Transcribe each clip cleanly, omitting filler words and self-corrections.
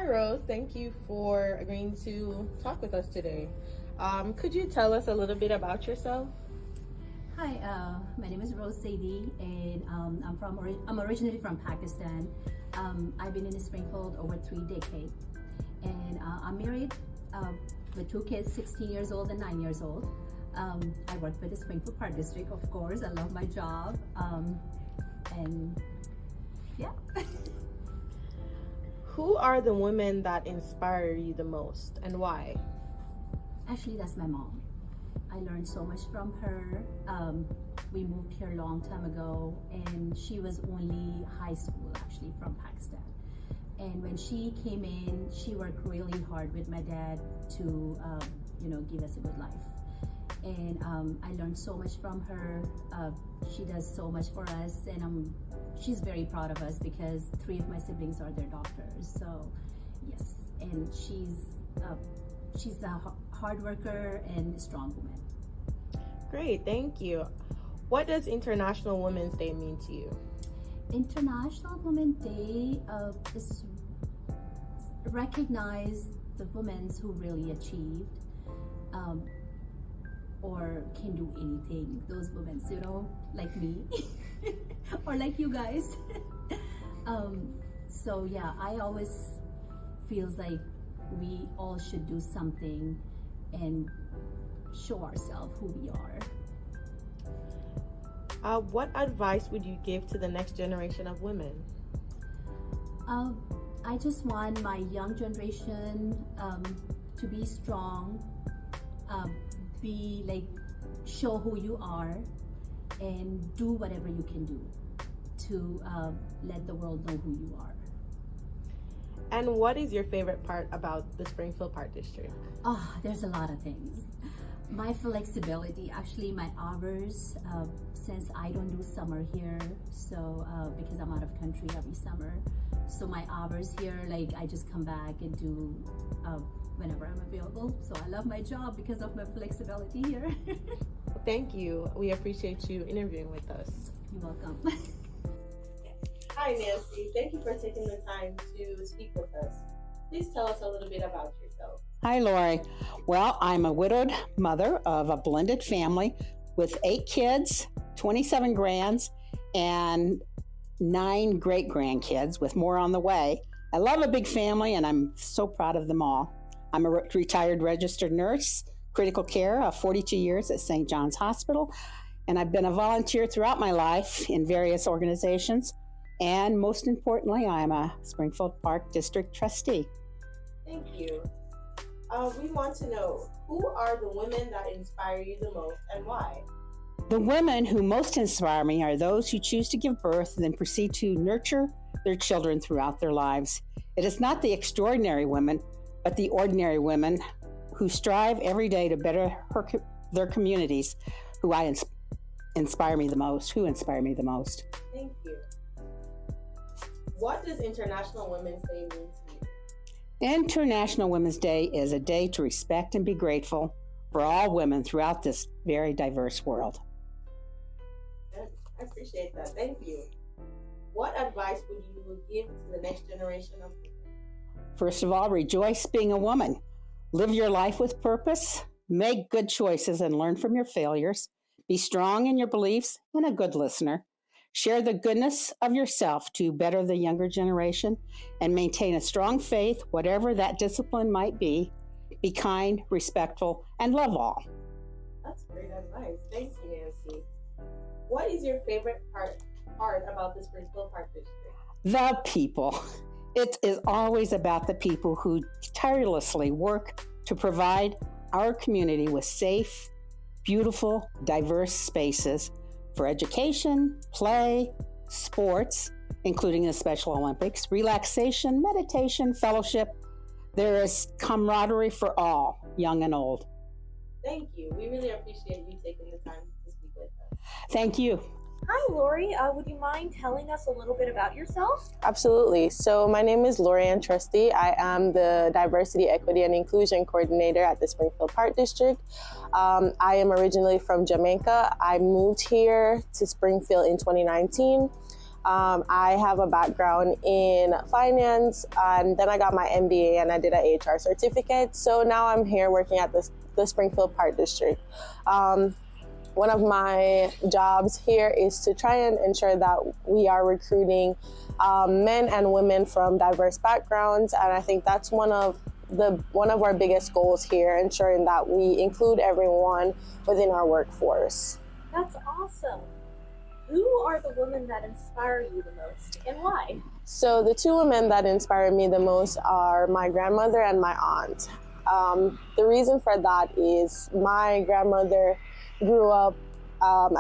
Hi, Rose. Thank you for agreeing to talk with us today. Could you tell us a little bit about yourself? Hi, my name is Rose Zaidi, and I'm originally from Pakistan. I've been in Springfield over 3 decades, and I'm married with 2 kids, 16 years old and 9 years old. I work for the Springfield Park District, of course. I love my job, and yeah. Who are the women that inspire you the most and why? Actually, that's my mom. I learned so much from her. We moved here a long time ago, and she was only high school actually from Pakistan. And when she came in, she worked really hard with my dad to, give us a good life. And I learned so much from her. She does so much for us, and she's very proud of us because 3 of my siblings are their doctors. So yes, and she's a hard worker and strong woman. Great, thank you. What does International Women's Day mean to you? International Women's Day is recognize the women who really achieved or can do anything. Those women, like me or like you guys. So yeah, I always feels like we all should do something and show ourselves who we are. What advice would you give to the next generation of women? I just want my young generation to be strong, show who you are, and do whatever you can do to let the world know who you are. And what is your favorite part about the Springfield Park District? Oh, there's a lot of things. My flexibility, actually my hours, since I don't do summer here, so because I'm out of country every summer, so my hours here, I just come back and do whenever I'm available. So I love my job because of my flexibility here. Thank you. We appreciate you interviewing with us. You're welcome. Hi, Nancy. Thank you for taking the time to speak with us. Please tell us a little bit about yourself. Hi, Lori. Well, I'm a widowed mother of a blended family with 8 kids, 27 grands, and 9 great-grandkids with more on the way. I love a big family, and I'm so proud of them all. I'm a retired registered nurse, critical care of 42 years at St. John's Hospital, and I've been a volunteer throughout my life in various organizations. And most importantly, I'm a Springfield Park District Trustee. Thank you. We want to know, who are the women that inspire you the most and why? The women who most inspire me are those who choose to give birth and then proceed to nurture their children throughout their lives. It is not the extraordinary women, but the ordinary women who strive every day to better their communities who inspire me the most. Thank you. What does International Women's Day mean to you? International Women's Day is a day to respect and be grateful for all women throughout this very diverse world. Good. I appreciate that. Thank you. What advice would you give to the next generation of women? First of all, rejoice being a woman. Live your life with purpose. Make good choices and learn from your failures. Be strong in your beliefs and a good listener. Share the goodness of yourself to better the younger generation and maintain a strong faith, whatever that discipline might be. Be kind, respectful, and love all. That's great advice. Thank you, Nancy. What is your favorite part about the Springfield Park District? The people. It is always about the people who tirelessly work to provide our community with safe, beautiful, diverse spaces for education, play, sports, including the Special Olympics, relaxation, meditation, fellowship. There is camaraderie for all, young and old. Thank you. We really appreciate you taking the time to speak with us. Thank you. Hi, Lori. Would you mind telling us a little bit about yourself? Absolutely. So my name is Rianne, Trustee. I am the Diversity, Equity, and Inclusion Coordinator at the Springfield Park District. I am originally from Jamaica. I moved here to Springfield in 2019. I have a background in finance, and then I got my MBA and I did an HR certificate. So now I'm here working at the Springfield Park District. One of my jobs here is to try and ensure that we are recruiting men and women from diverse backgrounds, and I think that's one of our biggest goals here, ensuring that we include everyone within our workforce. That's awesome. Who are the women that inspire you the most, and why? So the two women that inspire me the most are my grandmother and my aunt. The reason for that is my grandmother grew up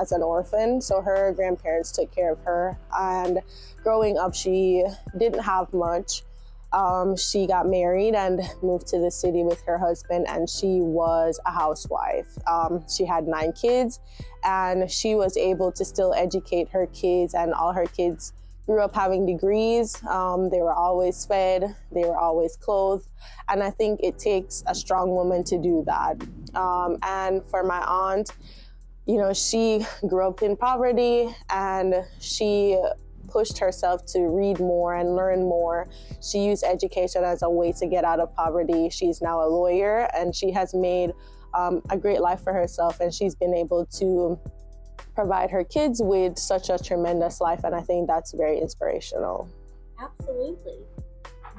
as an orphan, so her grandparents took care of her, and growing up she didn't have much. She got married and moved to the city with her husband, and she was a housewife. She had 9 kids, and she was able to still educate her kids, and all her kids grew up having degrees. They were always fed, they were always clothed, and I think it takes a strong woman to do that. And for my aunt, you know, she grew up in poverty, and she pushed herself to read more and learn more. She used education as a way to get out of poverty. She's now a lawyer, and she has made a great life for herself, and she's been able to provide her kids with such a tremendous life, and I think that's very inspirational. Absolutely.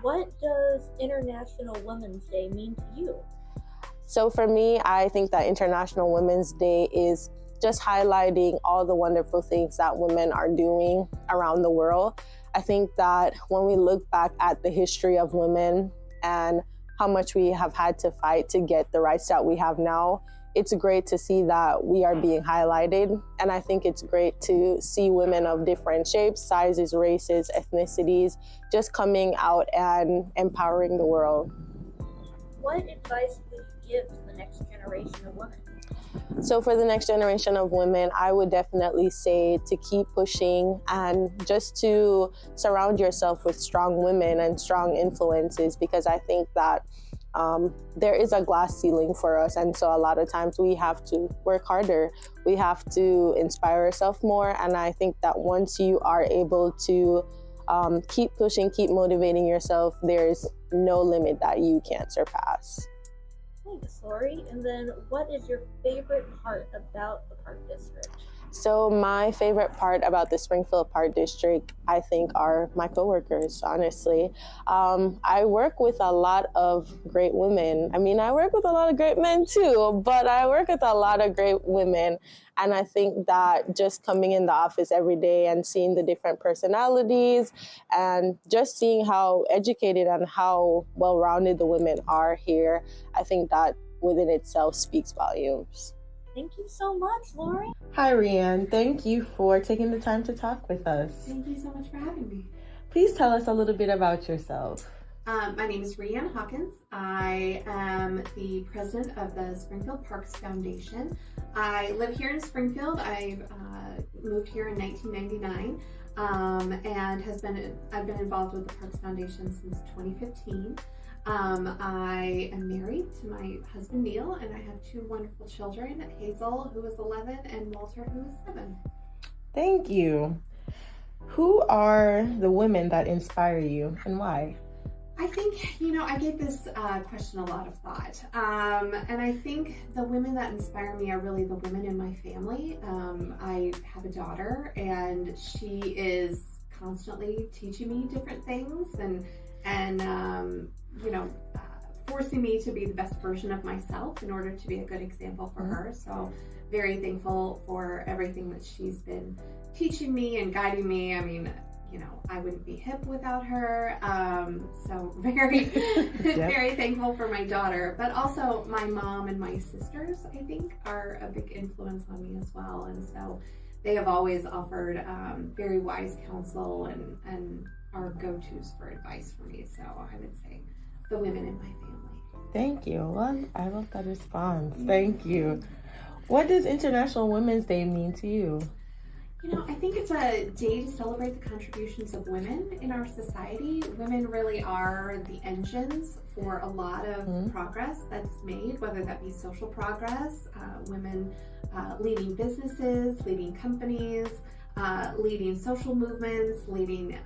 What does International Women's Day mean to you? So for me, I think that International Women's Day is just highlighting all the wonderful things that women are doing around the world. I think that when we look back at the history of women and how much we have had to fight to get the rights that we have now, it's great to see that we are being highlighted. And I think it's great to see women of different shapes, sizes, races, ethnicities, just coming out and empowering the world. What advice would you give to the next generation of women? So for the next generation of women, I would definitely say to keep pushing and just to surround yourself with strong women and strong influences, because I think that there is a glass ceiling for us, and so a lot of times we have to work harder. We have to inspire ourselves more, and I think that once you are able to keep pushing, keep motivating yourself, there's no limit that you can't surpass. Thanks, Lori. And then what is your favorite part about the Park District? So my favorite part about the Springfield Park District, I think, are my coworkers, honestly. I work with a lot of great women. I mean, I work with a lot of great men too, but I work with a lot of great women. And I think that just coming in the office every day and seeing the different personalities and just seeing how educated and how well-rounded the women are here, I think that within itself speaks volumes. Thank you so much, Lori. Hi, Rianne. Thank you for taking the time to talk with us. Thank you so much for having me. Please tell us a little bit about yourself. My name is Rianne Hawkins. I am the president of the Springfield Parks Foundation. I live here in Springfield. I've moved here in 1999 and I've been involved with the Parks Foundation since 2015. I am married to my husband Neil, and I have 2 wonderful children, Hazel, who is 11, and Walter, who is 7. Thank you. Who are the women that inspire you and why? I think, I gave this question a lot of thought. And I think the women that inspire me are really the women in my family. I have a daughter, and she is constantly teaching me different things and forcing me to be the best version of myself in order to be a good example for her. So very thankful for everything that she's been teaching me and guiding me. I mean, I wouldn't be hip without her. So very, very thankful for my daughter, but also my mom and my sisters, I think, are a big influence on me as well. And so they have always offered very wise counsel and are go-tos for advice for me. So I would say the women in my family. Thank you. Well, I love that response. Thank you. What does International Women's Day mean to you? I think it's a day to celebrate the contributions of women in our society. Women really are the engines for a lot of progress that's made, whether that be social progress, women leading businesses, leading companies, leading social movements, leading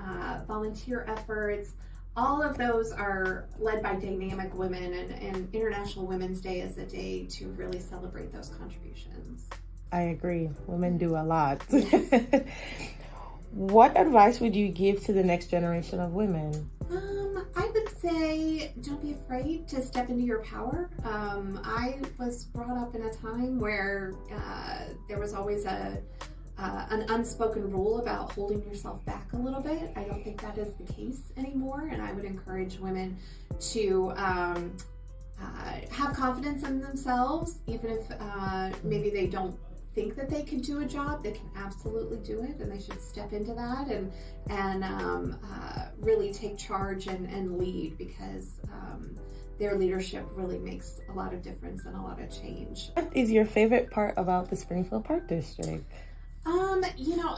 volunteer efforts. All of those are led by dynamic women, and International Women's Day is a day to really celebrate those contributions. I agree. Women do a lot. What advice would you give to the next generation of women? I would say don't be afraid to step into your power. I was brought up in a time where there was always an unspoken rule about holding yourself back a little bit. I don't think that is the case anymore, and I would encourage women to have confidence in themselves, even if maybe they don't think that they can do a job. They can absolutely do it, and they should step into that and really take charge and lead, because their leadership really makes a lot of difference and a lot of change. What is your favorite part about the Springfield Park District?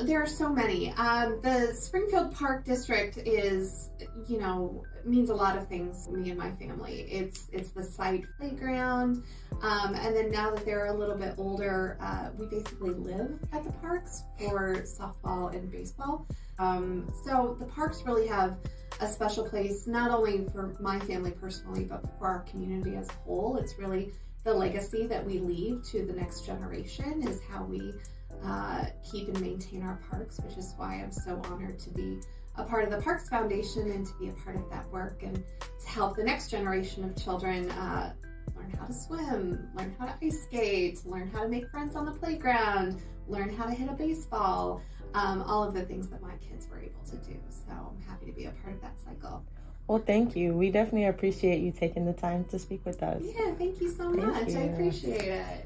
There are so many. The Springfield Park District is, means a lot of things to me and my family. It's the site playground, and then now that they're a little bit older, we basically live at the parks for softball and baseball. So the parks really have a special place, not only for my family personally, but for our community as a whole. It's really the legacy that we leave to the next generation is how we keep and maintain our parks, which is why I'm so honored to be a part of the Parks Foundation and to be a part of that work and to help the next generation of children learn how to swim, learn how to ice skate, learn how to make friends on the playground, learn how to hit a baseball, all of the things that my kids were able to do. So I'm happy to be a part of that cycle. Well, thank you. We definitely appreciate you taking the time to speak with us. Yeah, thank you so much. I appreciate it.